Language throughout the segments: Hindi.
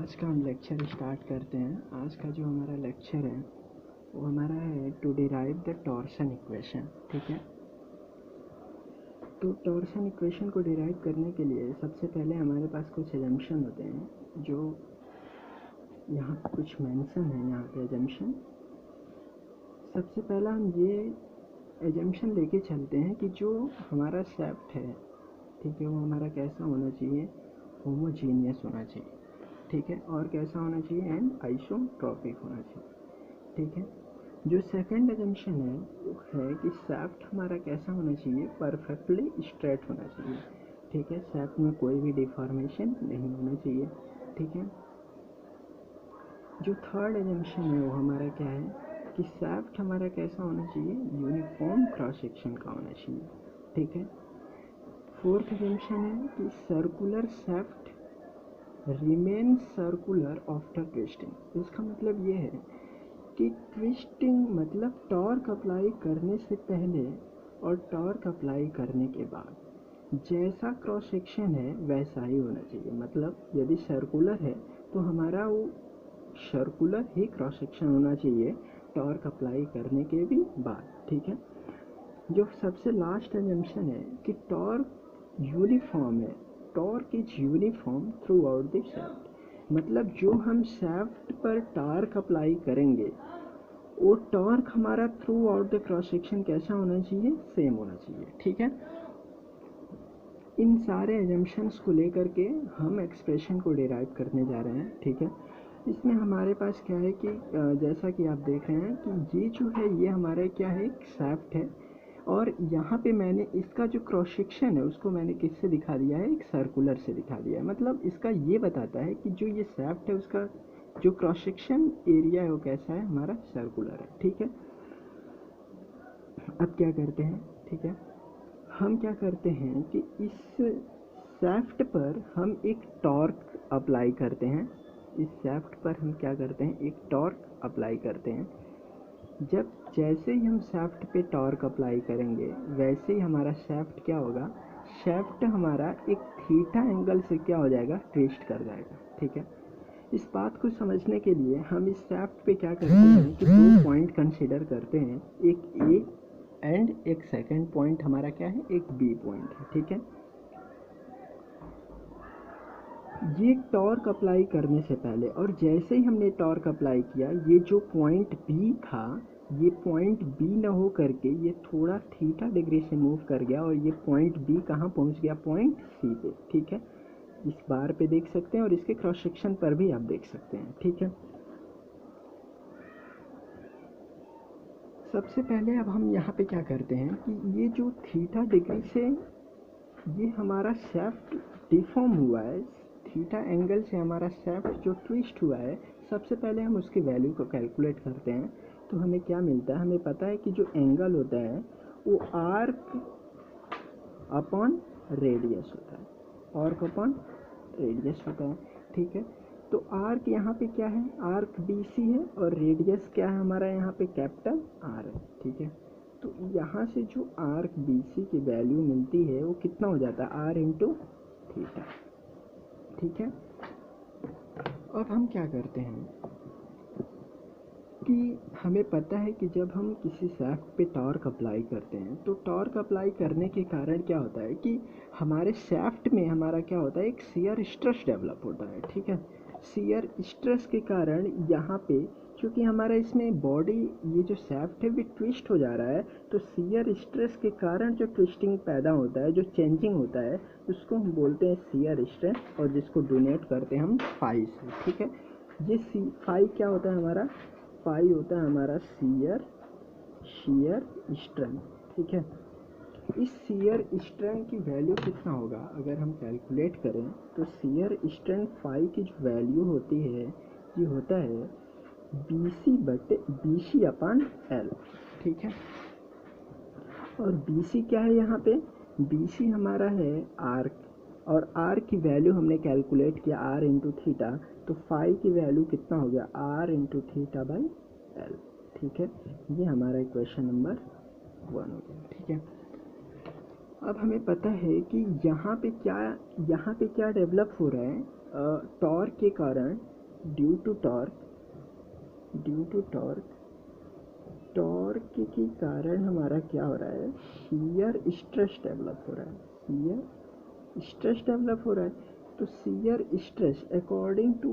आज का हम लेक्चर स्टार्ट करते हैं। आज का जो हमारा लेक्चर है वो हमारा है to derive the torsion equation. ठीक है, तो टॉर्सन इक्वेशन को डिराइव करने के लिए सबसे पहले हमारे पास कुछ एजम्पशन होते हैं जो यहाँ पे कुछ मेंशन है। यहाँ पे एजम्पशन सबसे पहला हम ये एजम्पशन लेके चलते हैं कि जो हमारा शेफ्ट है, ठीक है, वो हमारा कैसा होना चाहिए, होमोजीनियस होना चाहिए। ठीक है, और कैसा होना चाहिए, एंड आइसोट्रॉपिक होना चाहिए। ठीक है, जो सेकंड एजम्पशन है वो है कि शेफ्ट हमारा कैसा होना चाहिए, परफेक्टली स्ट्रेट होना चाहिए। ठीक है, शेफ्ट में कोई भी डिफॉर्मेशन नहीं होना चाहिए। ठीक है, जो थर्ड एजम्पशन है वो हमारा क्या है कि शेफ्ट हमारा कैसा होना चाहिए, यूनिफॉर्म क्रॉस सेक्शन का होना चाहिए। ठीक है, फोर्थ एजम्पशन है कि circular shaft remain circular after twisting. इसका मतलब ये है कि ट्विस्टिंग मतलब टॉर्क अप्लाई करने से पहले और टॉर्क अप्लाई करने के बाद जैसा क्रॉस सेक्शन है वैसा ही होना चाहिए। मतलब यदि सर्कुलर है तो हमारा वो सर्कुलर ही क्रॉस सेक्शन होना चाहिए टॉर्क अप्लाई करने के भी बाद। ठीक है, जो सबसे लास्ट एजम्पशन है कि टॉर्क यूनिफॉर्म है, torque is uniform throughout the shaft. मतलब जो हम शेफ्ट पर टॉर्क अप्लाई करेंगे वो टॉर्क हमारा through out the cross section कैसा होना चाहिए, सेम होना चाहिए। ठीक है, इन सारे एजम्पशंस को लेकर के हम एक्सप्रेशन को डिराइव करने जा रहे हैं। ठीक है, इसमें हमारे पास क्या है कि जैसा कि आप देख रहे हैं कि ये जो है ये हमारे क्या है, एक शेफ्ट है, और यहाँ पे मैंने इसका जो क्रॉस सेक्शन है उसको मैंने किससे दिखा दिया है, एक सर्कुलर से दिखा दिया है। मतलब इसका ये बताता है कि जो ये शेफ्ट है उसका जो क्रॉस सेक्शन एरिया है वो कैसा है, हमारा सर्कुलर है। ठीक है, अब क्या करते हैं, ठीक है, हम क्या करते हैं कि इस शेफ्ट पर हम एक टॉर्क अप्लाई करते हैं। इस शेफ्ट पर हम क्या करते हैं, एक टॉर्क अप्लाई करते हैं। जब जैसे ही हम शेफ्ट पे टॉर्क अप्लाई करेंगे वैसे ही हमारा शेफ्ट क्या होगा, शेफ्ट हमारा एक थीटा एंगल से क्या हो जाएगा, ट्विस्ट कर जाएगा। ठीक है, इस बात को समझने के लिए हम इस शेफ्ट पे क्या करते हैं कि दो पॉइंट कंसीडर करते हैं, एक ए एंड एक सेकंड पॉइंट हमारा क्या है, एक बी पॉइंट है। ठीक है, ये टॉर्क अप्लाई करने से पहले और जैसे ही हमने टॉर्क अप्लाई किया ये जो पॉइंट बी था, ये पॉइंट बी न हो करके ये थोड़ा थीटा डिग्री से मूव कर गया और ये पॉइंट बी कहाँ पहुँच गया, पॉइंट सी पे। ठीक है, इस बार पे देख सकते हैं और इसके क्रॉस सेक्शन पर भी आप देख सकते हैं। ठीक है, सबसे पहले अब हम यहाँ पे क्या करते हैं कि ये जो थीटा डिग्री से ये हमारा शेफ्ट डिफॉर्म हुआ है, थीटा एंगल से हमारा शेफ्ट जो ट्विस्ट हुआ है, सबसे पहले हम उसकी वैल्यू को कैलकुलेट करते हैं। तो हमें क्या मिलता है, हमें पता है कि जो एंगल होता है वो आर्क अपॉन रेडियस होता है, आर्क अपॉन रेडियस होता है। ठीक है, तो आर्क यहाँ पे क्या है, आर्क बी सी है और रेडियस क्या है हमारा, यहाँ पे कैपिटल आर है। ठीक है, तो यहाँ से जो आर्क बी सी की वैल्यू मिलती है वो कितना हो जाता है, आर इंटू थीटा। ठीक है, अब हम क्या करते हैं कि हमें पता है कि जब हम किसी शेफ्ट पे टॉर्क अप्लाई करते हैं तो टॉर्क अप्लाई करने के कारण क्या होता है कि हमारे शेफ्ट में हमारा क्या होता है, एक शियर स्ट्रेस डेवलप होता है। ठीक है, शियर स्ट्रेस के कारण यहाँ पे क्योंकि हमारा इसमें बॉडी ये जो शेफ्ट है भी ट्विस्ट हो जा रहा है, तो शियर स्ट्रेस के कारण जो ट्विस्टिंग पैदा होता है, जो चेंजिंग होता है, उसको हम बोलते हैं शियर स्ट्रेस और जिसको डोनेट करते हैं हम फाई से। ठीक है, ये फाई क्या होता है हमारा, फाई होता है हमारा शियर स्ट्रेंथ। ठीक है, इस शियर स्ट्रेंथ की वैल्यू कितना होगा, अगर हम कैलकुलेट करें तो शियर स्ट्रेंथ फाई की जो वैल्यू होती है ये होता है BC अपॉन एल। ठीक है, और BC क्या है यहाँ पे, BC हमारा है आर्क, और आर की वैल्यू हमने कैलकुलेट किया आर इंटू थीटा, तो फाई की वैल्यू कितना हो गया, R into theta by L. ठीक है, ये हमारा इक्वेशन नंबर 1 हो गया। ठीक है, अब हमें पता है कि यहाँ पे क्या डेवलप हो रहा है, टॉर्क के कारण ड्यू टू टॉर्क टॉर्क के कारण हमारा क्या हो रहा है, शियर स्ट्रेस डेवलप हो रहा है, शियर स्ट्रेस डेवलप हो रहा है। तो shear stress according to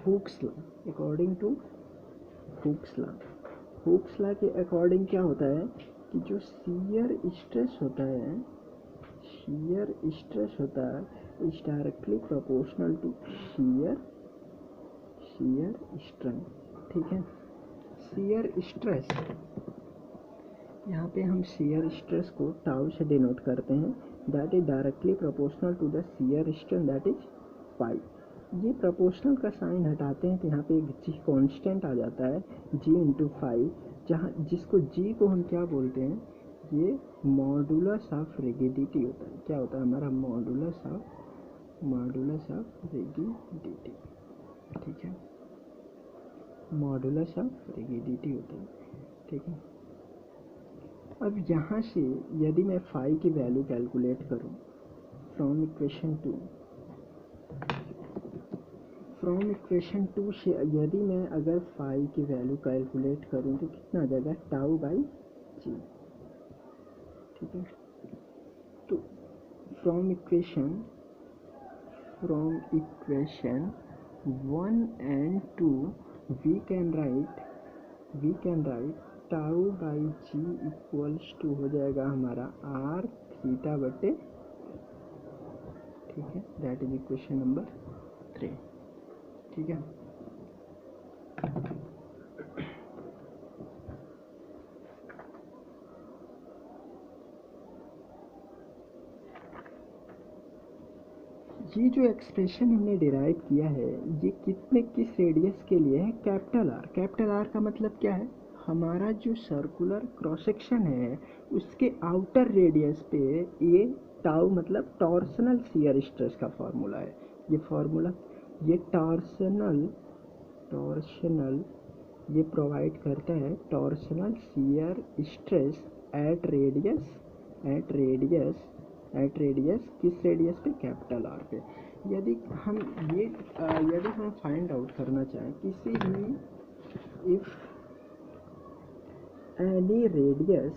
Hooke's law के अकॉर्डिंग क्या होता है कि जो शियर स्ट्रेस होता है is directly proportional to shear strength. ठीक है, शियर स्ट्रेस, यहाँ पे हम शियर स्ट्रेस को टाउ से डिनोट करते हैं, that is directly proportional to the shear strength that is pi. ये प्रोपोर्शनल का साइन हटाते हैं तो यहाँ पे एक जी कांस्टेंट आ जाता है, जी इंटू फाइव, जहाँ जिसको जी को हम क्या बोलते हैं, ये मॉडुलस ऑफ रिगिडिटी होता है। क्या होता है हमारा मॉडुलस ऑफ रिगिडिटी। ठीक है, मॉडुलस ऑफ रिगिडिटी होता है। ठीक है, अब यहाँ से यदि मैं फाई की वैल्यू कैलकुलेट करूँ फ्रॉम इक्वेशन टू से, यदि मैं अगर फाई की वैल्यू कैलकुलेट करूँ तो कितना आ जाएगा, टाउ बाई जी। ठीक है, तो from equation 1 and 2 we can write tau by G equals to हो जाएगा हमारा आर थीटा बटे। ठीक है, दैट इज इक्वेशन नंबर 3। ठीक है, ये जो एक्सप्रेशन हमने डिराइव किया है ये किस रेडियस के लिए है, कैपिटल आर। कैपिटल आर का मतलब क्या है, हमारा जो सर्कुलर क्रॉस सेक्शन है उसके आउटर रेडियस पे ये टाउ मतलब टॉर्सनल शियर स्ट्रेस का फॉर्मूला है। ये फॉर्मूला, ये टॉर्सनल ये प्रोवाइड करता है torsional shear stress at radius किस रेडियस पे, कैपिटल आर पे। यदि हम फाइंड आउट करना चाहें किसी भी, if any radius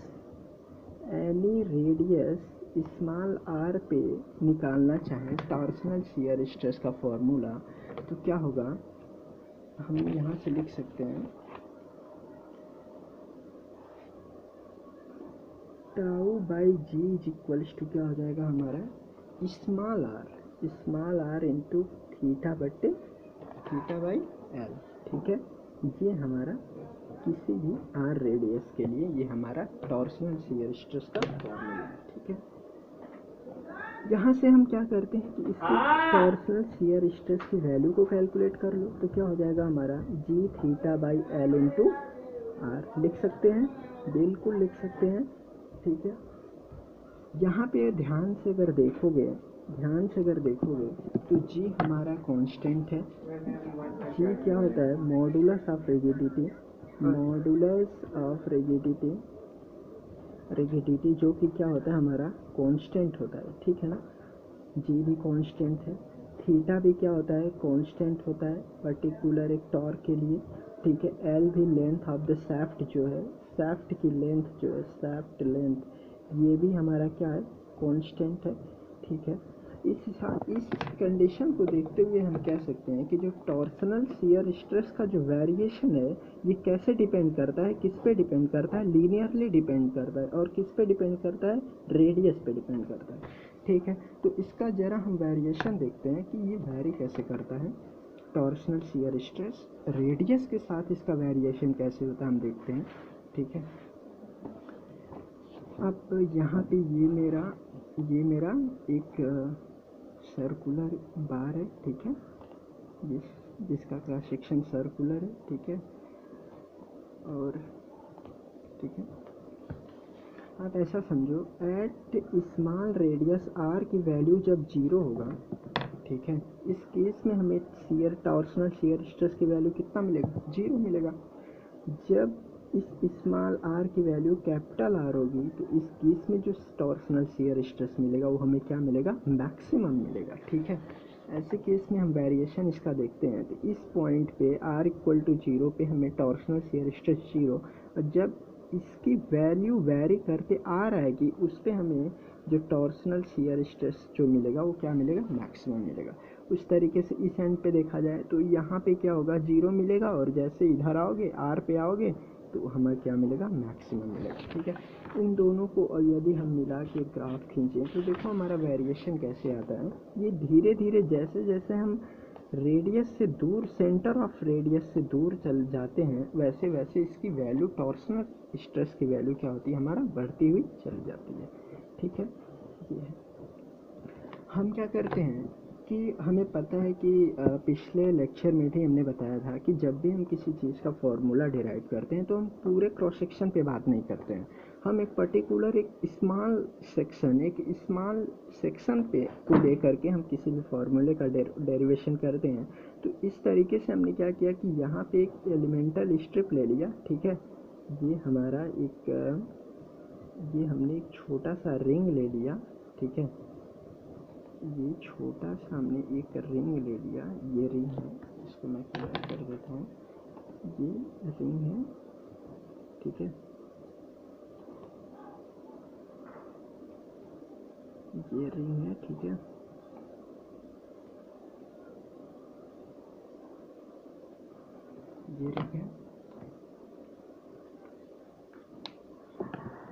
small R पे निकालना चाहें टॉर्सनल शियर स्ट्रेस का फॉर्मूला, तो क्या होगा, हम यहाँ से लिख सकते हैं tau by G is equals to क्या हो जाएगा हमारा, स्मॉल आर इंटू थीटा बट्टे थीटा बाई एल। ठीक है, ये हमारा किसी भी आर रेडियस के लिए ये हमारा टॉर्सनल शियर स्ट्रेस का फॉर्मूला है। ठीक है, यहाँ से हम क्या करते हैं कि इसकी टॉर्सनल शियर स्ट्रेस की वैल्यू को कैलकुलेट कर लो, तो क्या हो जाएगा हमारा G theta by L into R. लिख सकते हैं, बिल्कुल लिख सकते हैं। ठीक है, यहाँ पे ध्यान से अगर देखोगे तो जी हमारा कांस्टेंट है। जी क्या होता है, मॉडुलस ऑफ रिजिडिटी जो कि क्या होता है हमारा कांस्टेंट होता है। ठीक है ना, जी भी कांस्टेंट है, थीटा भी क्या होता है, कांस्टेंट होता है पर्टिकुलर एक टॉर्क के लिए। ठीक है, एल भी लेंथ ऑफ द शाफ्ट जो है, शाफ्ट की लेंथ जो है, शाफ्ट लेंथ, ये भी हमारा क्या है, कांस्टेंट है। ठीक है, इस कंडीशन को देखते हुए हम कह सकते हैं कि जो टॉर्सनल शियर स्ट्रेस का जो वेरिएशन है ये कैसे डिपेंड करता है, किस पे डिपेंड करता है, लीनियरली डिपेंड करता है। और किस पे डिपेंड करता है, रेडियस पे डिपेंड करता है। ठीक है, तो इसका ज़रा हम वेरिएशन देखते हैं कि ये वेरी कैसे करता है टॉर्सनल शियर स्ट्रेस, रेडियस के साथ इसका वेरिएशन कैसे होता है हम देखते हैं। ठीक है, अब यहाँ पे ये मेरा एक सर्कुलर बार है। ठीक है, जिसका क्रॉस सेक्शन सर्कुलर है। ठीक है, और ठीक है, आप ऐसा समझो एट स्मॉल रेडियस आर की वैल्यू जब 0 होगा, ठीक है, इस केस में हमें टॉर्सनल शियर स्ट्रेस की वैल्यू कितना मिलेगा, 0 मिलेगा। जब इस स्मॉल आर की वैल्यू कैपिटल आर होगी तो इस केस में जो टॉर्सनल शियर स्ट्रेस मिलेगा वो हमें क्या मिलेगा, मैक्सिमम मिलेगा। ठीक है, ऐसे केस में हम वेरिएशन इसका देखते हैं। तो इस पॉइंट पे r इक्वल टू 0 पे हमें टॉर्सनल शियर स्ट्रेस 0, और जब इसकी वैल्यू वेरी करके r आएगी उस पे हमें जो टॉर्सनल शियर स्ट्रेस जो मिलेगा वो क्या मिलेगा, मैक्सिमम मिलेगा। उस तरीके से इस एंड पे देखा जाए तो यहाँ पे क्या होगा, 0 मिलेगा, और जैसे इधर आओगे r पे आओगे तो हमें क्या मिलेगा, मैक्सिमम मिलेगा। ठीक है, इन दोनों को और यदि हम मिला के ग्राफ खींचें तो देखो हमारा वेरिएशन कैसे आता है। ये धीरे धीरे जैसे जैसे हम रेडियस से दूर, सेंटर ऑफ रेडियस से दूर चल जाते हैं, वैसे वैसे इसकी वैल्यू, टॉर्सनल स्ट्रेस की वैल्यू क्या होती है, हमारा बढ़ती हुई चली जाती है। ठीक है, ये है। हम क्या करते हैं कि हमें पता है कि पिछले लेक्चर में भी हमने बताया था कि जब भी हम किसी चीज़ का फॉर्मूला डिराइव करते हैं तो हम पूरे क्रॉस सेक्शन पे बात नहीं करते हैं, हम एक पर्टिकुलर एक स्मॉल सेक्शन पे को लेकर के हम किसी भी फॉर्मूले का डेरिवेशन करते हैं। तो इस तरीके से हमने क्या किया कि यहाँ पे एक एलिमेंटल स्ट्रिप ले लिया। ठीक है, ये हमारा ये हमने एक छोटा सा रिंग ले लिया। ठीक है, ये छोटा सा हमने एक रिंग ले लिया, ये रिंग है, इसको मैं क्लियर कर देता हूँ, ये रिंग है। ठीक है, ये रिंग है। ठीक है, ये रिंग है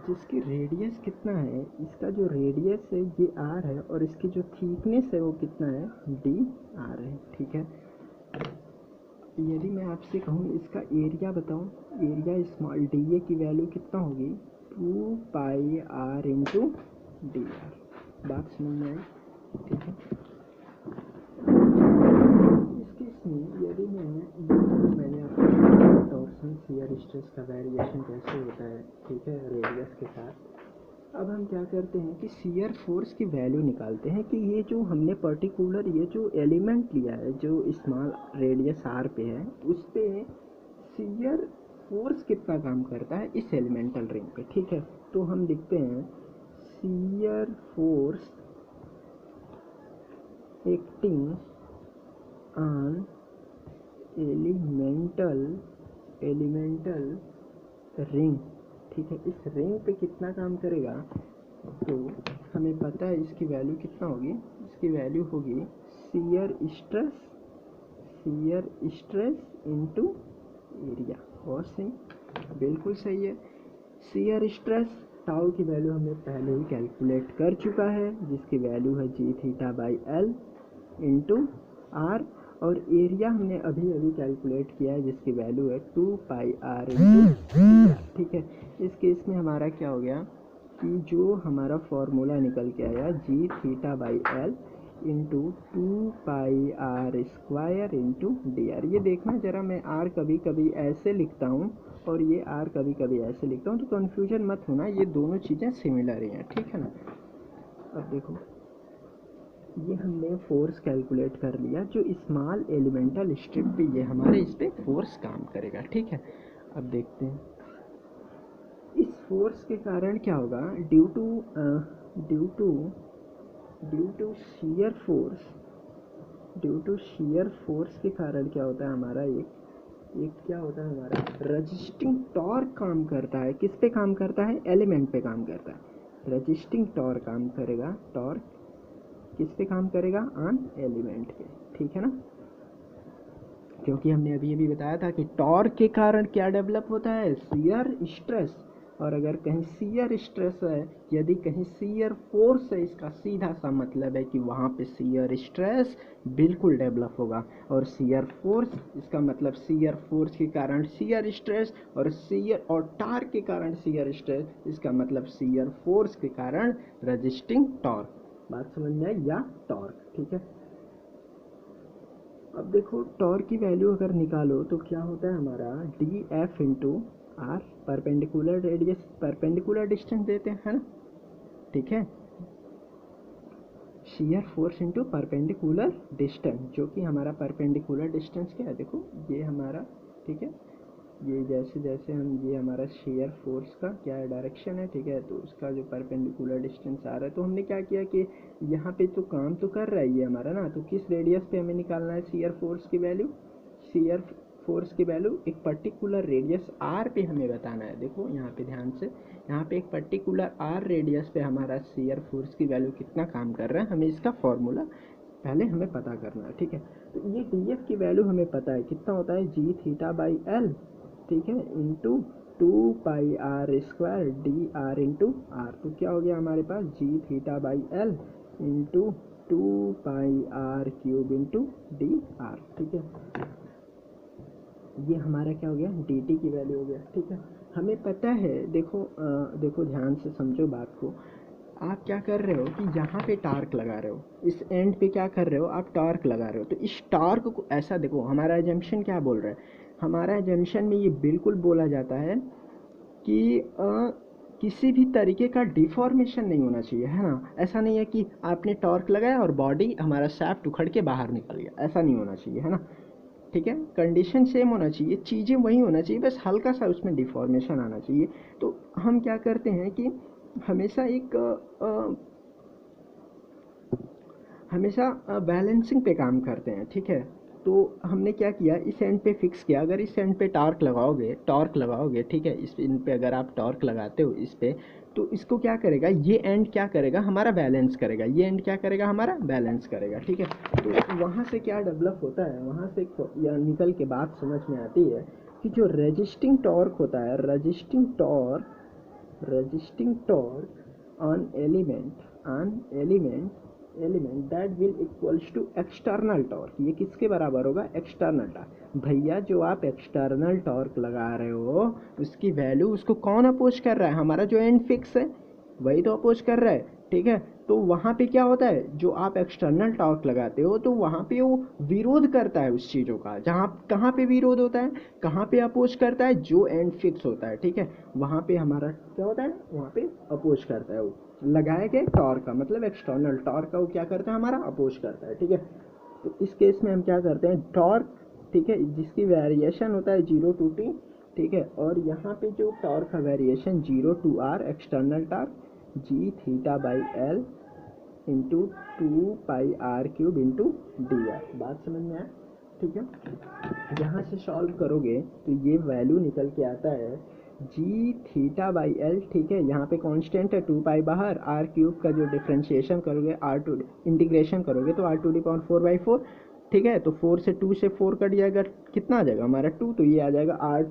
जिसकी रेडियस कितना है, इसका जो रेडियस है ये r है, और इसकी जो थिकनेस है वो कितना है, dr है। ठीक है, यदि मैं आपसे कहूँ इसका एरिया बताऊँ, एरिया स्मॉल da की वैल्यू कितना होगी, 2 पाई r इंटू dr। बात समझ में आई। ठीक है, इस केस में यदि मैंने आपको टॉर्सन शियर स्ट्रेस का वेरिएशन कैसे होता है, ठीक है, रेडियस के साथ। अब हम क्या करते हैं कि शियर फोर्स की वैल्यू निकालते हैं कि ये जो हमने पर्टिकुलर ये जो एलिमेंट लिया है जो स्मॉल रेडियस r पे है, उस पे शियर फोर्स कितना काम करता है इस एलिमेंटल रिंग पे। ठीक है, तो हम लिखते हैं shear force acting on elemental ring. ठीक है, इस रिंग पे कितना काम करेगा, तो हमें पता है इसकी वैल्यू कितना होगी, इसकी वैल्यू होगी शियर स्ट्रेस इनटू एरिया। बहुत सही, बिल्कुल सही है। शियर स्ट्रेस टाउ की वैल्यू हमने पहले ही कैलकुलेट कर चुका है, जिसकी वैल्यू है G theta by L into R, और एरिया हमने अभी कैलकुलेट किया है जिसकी वैल्यू है 2 पाई आर इंटू। ठीक है, इस केस में हमारा क्या हो गया कि जो हमारा फॉर्मूला निकल के आया G theta by L into 2 pi R square into D R. ये देखना जरा, मैं आर कभी कभी ऐसे लिखता हूँ और ये आर कभी कभी ऐसे लिखता हूँ, तो कन्फ्यूजन मत होना, ये दोनों चीज़ें सिमिलर ही हैं। ठीक है ना, अब देखो ये हमने फोर्स कैलकुलेट कर लिया, जो स्मॉल एलिमेंटल स्ट्रिप पे ये हमारे इस पे फोर्स काम करेगा। ठीक है, अब देखते हैं इस फोर्स के कारण क्या होगा, ड्यू टू शियर फोर्स के कारण क्या होता है हमारा एक क्या होता है हमारा रजिस्टिंग टॉर्क काम करता है। किस पे काम करता है, एलिमेंट पे काम करता है। रजिस्टिंग टॉर्क काम करेगा, टॉर्क किस पे काम करेगा, ऑन एलिमेंट पे। ठीक है ना, क्योंकि हमने अभी बताया था कि टॉर्क के कारण क्या डेवलप होता है, शियर स्ट्रेस, और अगर कहीं शियर स्ट्रेस है, यदि कहीं शियर फोर्स है, इसका सीधा सा मतलब है कि वहाँ पे शियर स्ट्रेस बिल्कुल डेवलप होगा, और शियर फोर्स इसका मतलब शियर फोर्स के कारण शियर स्ट्रेस, और टॉर्क के कारण शियर स्ट्रेस, इसका मतलब शियर फोर्स के कारण रजिस्टिंग टॉर्क। बात समझ में आई, या टॉर्क। ठीक है, अब देखो टॉर्क की वैल्यू अगर निकालो तो क्या होता है हमारा D F into R, perpendicular radius, perpendicular distance देते हैं, है ना। ठीक है, shear force into perpendicular distance, जो कि हमारा परपेंडिकुलर डिस्टेंस क्या है, देखो ये हमारा, ठीक है, ये जैसे जैसे हम, ये हमारा शेयर फोर्स का क्या डायरेक्शन है, ठीक है, तो उसका जो परपेंडिकुलर डिस्टेंस आ रहा है, तो हमने क्या किया कि यहाँ पे तो काम तो कर रहा है ये हमारा ना, तो किस रेडियस पे हमें निकालना है शेयर फोर्स की वैल्यू, शेयर फोर्स की वैल्यू एक पर्टिकुलर रेडियस आर पे हमें बताना है। देखो यहाँ पे ध्यान से, यहाँ पे एक पर्टिकुलर आर रेडियस पे हमारा शेयर फोर्स की वैल्यू कितना काम कर रहा है, हमें इसका फॉर्मूला पहले हमें पता करना है, ठीक है। तो ये डी एफ की वैल्यू हमें पता है कितना होता है, जी थीटा बाई एल, ठीक है, into 2 pi r² D R into R. तो क्या हो गया हमारे पास, G theta by L into 2 pi r³ into D R, ठीक है। ये हमारा क्या हो गया, डी टी की वैल्यू हो गया, ठीक है। हमें पता है, देखो देखो ध्यान से समझो बात को। आप क्या कर रहे हो कि यहाँ पे टार्क लगा रहे हो, इस एंड पे क्या कर रहे हो, आप टार्क लगा रहे हो। तो इस टार्क को ऐसा देखो, हमारा एजम्पशन क्या बोल रहा है, हमारा एजम्पशन में ये बिल्कुल बोला जाता है कि किसी भी तरीके का डिफॉर्मेशन नहीं होना चाहिए, है ना। ऐसा नहीं है कि आपने टॉर्क लगाया और बॉडी हमारा शाफ्ट उखड़ के बाहर निकल गया, ऐसा नहीं होना चाहिए, है ना, ठीक है। कंडीशन सेम होना चाहिए, चीज़ें वही होना चाहिए, बस हल्का सा उसमें डिफॉर्मेशन आना चाहिए। तो हम क्या करते हैं कि हमेशा एक हमेशा बैलेंसिंग पे काम करते हैं, ठीक है। तो हमने क्या किया, इस एंड पे फिक्स किया, अगर इस एंड पे टॉर्क लगाओगे, ठीक है, इस इन पे अगर आप टॉर्क लगाते हो इस पे, तो इसको क्या करेगा, ये एंड क्या करेगा, हमारा बैलेंस करेगा, ये एंड क्या करेगा, हमारा बैलेंस करेगा, ठीक है। तो वहाँ से क्या डेवलप होता है, वहाँ से या निकल के बात समझ में आती है कि जो रेजिस्टिंग टॉर्क होता है, resisting torque on element that will equals to external torque. ये किसके बराबर होगा, एक्सटर्नल टॉर्क। भैया जो आप एक्सटर्नल टॉर्क लगा रहे हो उसकी वैल्यू, उसको कौन अपोज कर रहा है, हमारा जो एंड फिक्स है वही तो अपोज कर रहा है, ठीक है। तो वहाँ पे क्या होता है, जो आप एक्सटर्नल टॉर्क लगाते हो तो वहाँ पे वो विरोध करता है उस चीज़ों का, जहाँ कहाँ पे विरोध होता है, कहाँ पे अपोज करता है, जो एंड फिक्स होता है, ठीक है, वहाँ पे हमारा क्या होता है, वहाँ पे अपोज करता है वो लगाए गए टॉर्क का, मतलब एक्सटर्नल टॉर्क का वो क्या करता है, हमारा अपोज करता है, ठीक है। तो इस केस में हम क्या करते हैं, टॉर्क, ठीक है, जिसकी वेरिएशन होता है 0 टू t, ठीक है, और यहाँ पे जो टॉर्क का variation 0 to r external torque G theta by L into 2 pi r³ into D R. बात समझ में आया, ठीक है। यहाँ से सॉल्व करोगे तो ये वैल्यू निकल के आता है जी थीटा बाई एल, ठीक है, यहाँ पे कांस्टेंट है 2 पाई बाहर, r³ का जो डिफ्रेंशिएशन करोगे, r2 इंटीग्रेशन करोगे तो r⁴/4, ठीक है। तो 4 से 2 से 4 कट जाएगा, कितना आ जाएगा हमारा 2, तो ये आ जाएगा r⁴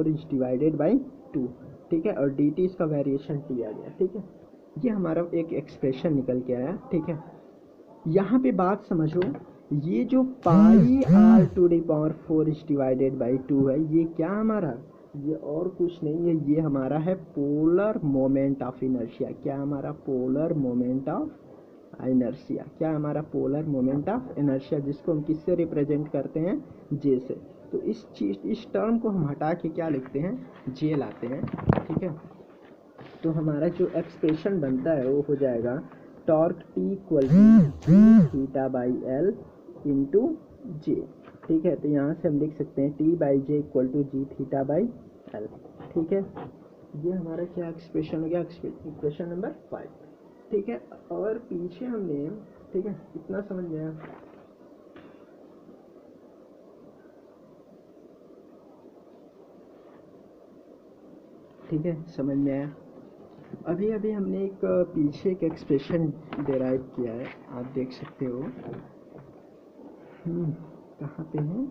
इज डिवाइडेड बाई 2, ठीक है, और डी टी इसका वेरिएशन टी आ गया, ठीक है। ये हमारा एक एक्सप्रेशन निकल के आया, ठीक है। यहाँ पे बात समझो, ये जो πr⁴ इज डिवाइडेड बाई 2 है, ये क्या हमारा, ये और कुछ नहीं है, ये हमारा है पोलर मोमेंट ऑफ इनर्शिया। क्या हमारा, पोलर मोमेंट ऑफ इनर्शिया, क्या हमारा पोलर मोमेंट ऑफ इनर्शिया, जिसको हम किससे रिप्रेजेंट करते हैं, जे से। तो इस टर्म को हम हटा के क्या लिखते हैं, जे लाते हैं, ठीक है। तो हमारा जो एक्सप्रेशन बनता है वो हो जाएगा torque T equal to theta by L into J, ठीक है। तो यहाँ से हम लिख सकते हैं T by J equal to G theta by L, ठीक है। ये हमारा क्या एक्सप्रेशन हो गया, इक्वेशन नंबर 5, ठीक है। और पीछे हमने, ठीक है, इतना समझ गया, ठीक है, समझ में आया। अभी अभी हमने एक पीछे एक एक्सप्रेशन डिराइव किया है, आप देख सकते हो, कहाँ पे है,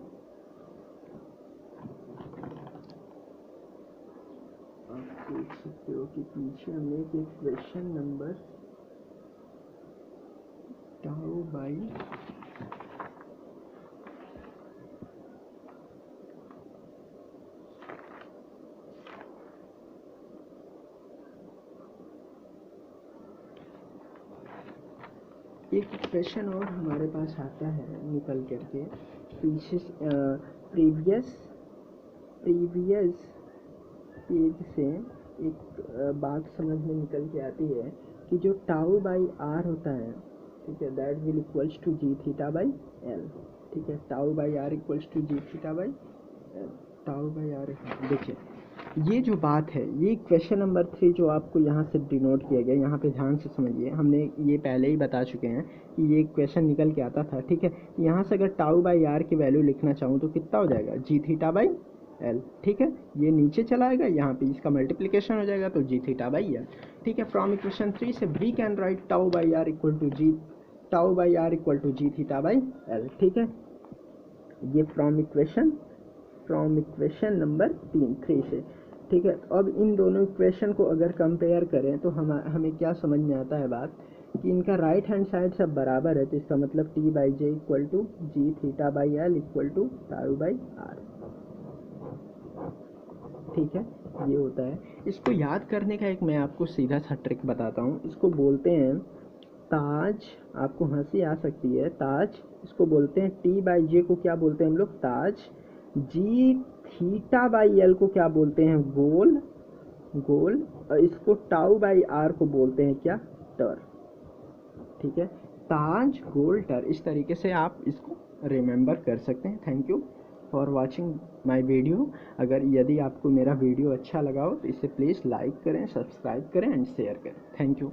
आप देख सकते हो कि पीछे हमने एक इक्वेशन नंबर टाउ बाई एक क्वेश्चन और हमारे पास आता है निकल करके पीछे, प्रीवियस पेज से एक बात समझ में निकल के आती है कि जो टाउ बाई आर होता है, ठीक है, that will equals to G theta by L, ठीक है, tau by R equals to G theta by tau by R. देखिए ये जो बात है, ये क्वेश्चन नंबर 3 जो आपको यहाँ से डिनोट किया गया, यहाँ पे ध्यान से समझिए, हमने ये पहले ही बता चुके हैं कि ये क्वेश्चन निकल के आता था। ठीक है, यहाँ से अगर टाउ बाई आर की वैल्यू लिखना चाहूँ तो कितना हो जाएगा, जी थीटा बाई एल। ठीक है, ये नीचे चला आएगा, यहाँ पे इसका मल्टीप्लिकेशन हो जाएगा तो जी थीटा बाई एल। ठीक है, फ्रॉम इक्वेशन 3 से we can write tau by R equal to G theta by L. ठीक है, ये फ्रॉम इक्वेशन नंबर 3 से। ठीक है, अब इन दोनों इक्वेशन को अगर कंपेयर करें तो हमें क्या समझ में आता है बात, कि इनका राइट हैंड साइड सब बराबर है, तो इसका मतलब T by J equal to G theta by L equal to tau by R. ठीक है, ये होता है। इसको याद करने का एक मैं आपको सीधा सा ट्रिक बताता हूँ। इसको बोलते हैं ताज, आपको हंसी आ सकती है, ताज इसको बोलते हैं, टी बाई जे को क्या बोलते हैं हम लोग, ताज, जी थीटा बाई एल को क्या बोलते हैं, गोल, और इसको टाउ बाई आर को बोलते हैं क्या, टर। ठीक है, ताज, गोल, टर, इस तरीके से आप इसको रिमेंबर कर सकते हैं। Thank you for watching my video. अगर यदि आपको मेरा वीडियो अच्छा लगा हो तो इसे प्लीज़ लाइक करें, सब्सक्राइब करें एंड शेयर करें। Thank you.